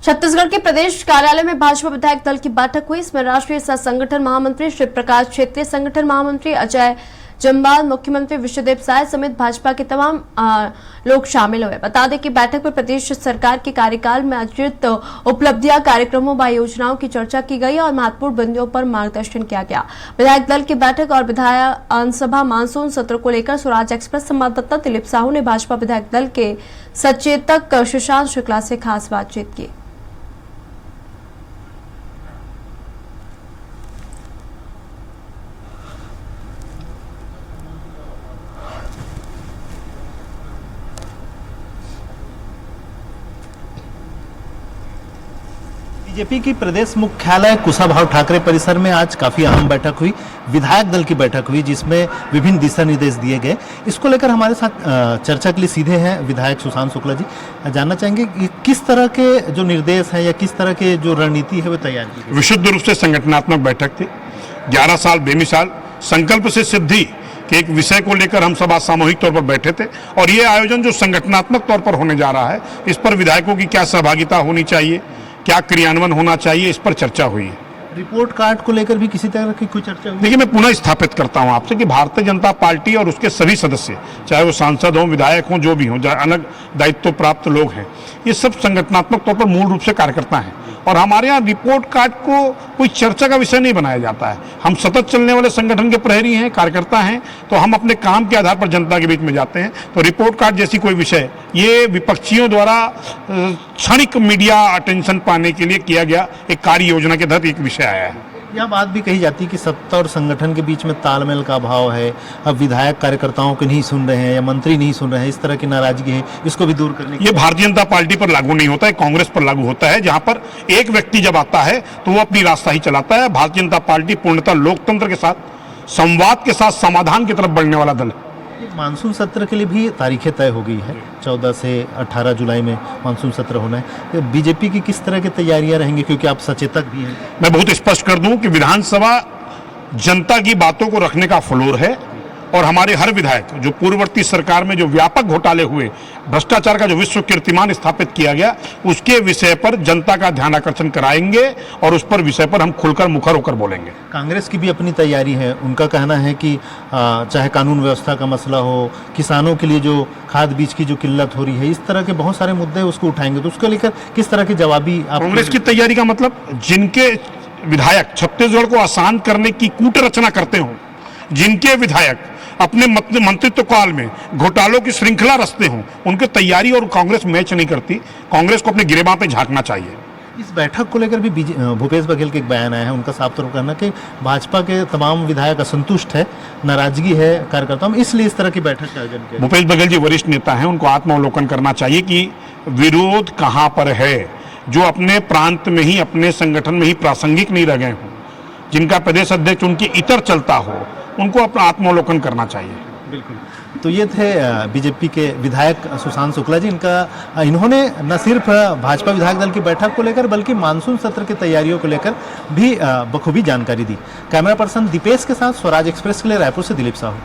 छत्तीसगढ़ के प्रदेश कार्यालय में भाजपा विधायक दल की बैठक हुई। इसमें राष्ट्रीय सह संगठन महामंत्री शिव प्रकाश, क्षेत्रीय संगठन महामंत्री अजय जम्बाल, मुख्यमंत्री विश्वदेव साय समेत भाजपा के तमाम लोग शामिल हुए। बता दें कि बैठक में प्रदेश सरकार के कार्यकाल में अर्जित उपलब्धियां, कार्यक्रमों व योजनाओं की चर्चा की गई और महत्वपूर्ण बिंदुओं पर मार्गदर्शन किया गया। विधायक दल की बैठक और विधानसभा मानसून सत्र को लेकर स्वराज एक्सप्रेस संवाददाता दिलीप साहू ने भाजपा विधायक दल के सचेतक सुशांत शुक्ला से खास बातचीत की। बीजेपी की प्रदेश मुख्यालय कुशाभाऊ ठाकरे परिसर में आज काफी अहम बैठक हुई, विधायक दल की बैठक हुई, जिसमें विभिन्न दिशा निर्देश दिए गए। इसको लेकर हमारे साथ चर्चा के लिए सीधे हैं विधायक सुशांत शुक्ला जी। जानना चाहेंगे कि किस तरह के जो निर्देश हैं या किस तरह के जो रणनीति है वो तैयार की गई? विशुद्ध रूप से संगठनात्मक बैठक थी। 11 साल बेमिसाल संकल्प से सिद्धि के एक विषय को लेकर हम सब आज सामूहिक तौर पर बैठे थे और ये आयोजन जो संगठनात्मक तौर पर होने जा रहा है, इस पर विधायकों की क्या सहभागिता होनी चाहिए, क्या क्रियान्वयन होना चाहिए, इस पर चर्चा हुई है। रिपोर्ट कार्ड को लेकर भी किसी तरह की कोई चर्चा हुई? देखिए, मैं पुनः स्थापित करता हूं आपसे कि भारतीय जनता पार्टी और उसके सभी सदस्य, चाहे वो सांसद हों, विधायक हों, जो भी हों, अलग दायित्व प्राप्त लोग हैं, ये सब संगठनात्मक तौर पर मूल रूप से कार्यकर्ता हैं और हमारे यहाँ रिपोर्ट कार्ड को कोई चर्चा का विषय नहीं बनाया जाता है। हम सतत चलने वाले संगठन के प्रहरी हैं, कार्यकर्ता हैं, तो हम अपने काम के आधार पर जनता के बीच में जाते हैं। तो रिपोर्ट कार्ड जैसी कोई विषय, ये विपक्षियों द्वारा क्षणिक मीडिया अटेंशन पाने के लिए किया गया एक कार्य योजना के तहत एक विषय आया है। यह बात भी कही जाती है कि सत्ता और संगठन के बीच में तालमेल का अभाव है, अब विधायक कार्यकर्ताओं को नहीं सुन रहे हैं या मंत्री नहीं सुन रहे हैं, इस तरह की नाराजगी है, इसको भी दूर करने की। ये भारतीय जनता पार्टी पर लागू नहीं होता है, कांग्रेस पर लागू होता है, जहां पर एक व्यक्ति जब आता है तो वो अपनी रास्ता ही चलाता है। भारतीय जनता पार्टी पूर्णतः लोकतंत्र के साथ, संवाद के साथ समाधान की तरफ बढ़ने वाला दल है। मानसून सत्र के लिए भी तारीखें तय हो गई है, 14 से 18 जुलाई में मानसून सत्र होना है। बीजेपी की किस तरह की तैयारियां रहेंगी, क्योंकि आप सचेतक भी हैं? मैं बहुत स्पष्ट कर दूं कि विधानसभा जनता की बातों को रखने का फ्लोर है और हमारे हर विधायक, जो पूर्ववर्ती सरकार में जो व्यापक घोटाले हुए, भ्रष्टाचार का जो विश्व कीर्तिमान स्थापित किया गया, उसके विषय पर जनता का ध्यान आकर्षण कराएंगे और उस पर विषय पर हम खुलकर मुखर होकर बोलेंगे। कांग्रेस की भी अपनी तैयारी है। उनका कहना है कि चाहे कानून व्यवस्था का मसला हो, किसानों के लिए जो खाद बीज की जो किल्लत हो रही है, इस तरह के बहुत सारे मुद्दे उसको उठाएंगे। तो उसको लेकर किस तरह की जवाबी? कांग्रेस की तैयारी का मतलब, जिनके विधायक छत्तीसगढ़ को आसान करने की कूट रचना करते हों, जिनके विधायक अपने मंत्रित्व काल में घोटालों की श्रृंखला रचते हों, उनकी तैयारी और कांग्रेस मैच नहीं करती। कांग्रेस को अपने गिरेबां पे झांकना चाहिए। इस बैठक को लेकर भी भूपेश बघेल के एक बयान आया है, उनका साफ तौर पर कहना कि भाजपा के तमाम विधायक असंतुष्ट है, नाराजगी है कार्यकर्ताओं में, इसलिए इस तरह की बैठक का आयोजन किया। भूपेश बघेल जी वरिष्ठ नेता हैं, उनको आत्मावलोकन करना चाहिए कि विरोध कहाँ पर है। जो अपने प्रांत में ही, अपने संगठन में ही प्रासंगिक नहीं रह गए हों, जिनका प्रदेश अध्यक्ष उनकी इतर चलता हो, उनको अपना आत्मावलोकन करना चाहिए। बिल्कुल। तो ये थे बीजेपी के विधायक सुशांत शुक्ला जी। इन्होंने न सिर्फ भाजपा विधायक दल की बैठक को लेकर बल्कि मानसून सत्र की तैयारियों को लेकर भी बखूबी जानकारी दी। कैमरा पर्सन दीपेश के साथ स्वराज एक्सप्रेस के लिए रायपुर से दिलीप साहू।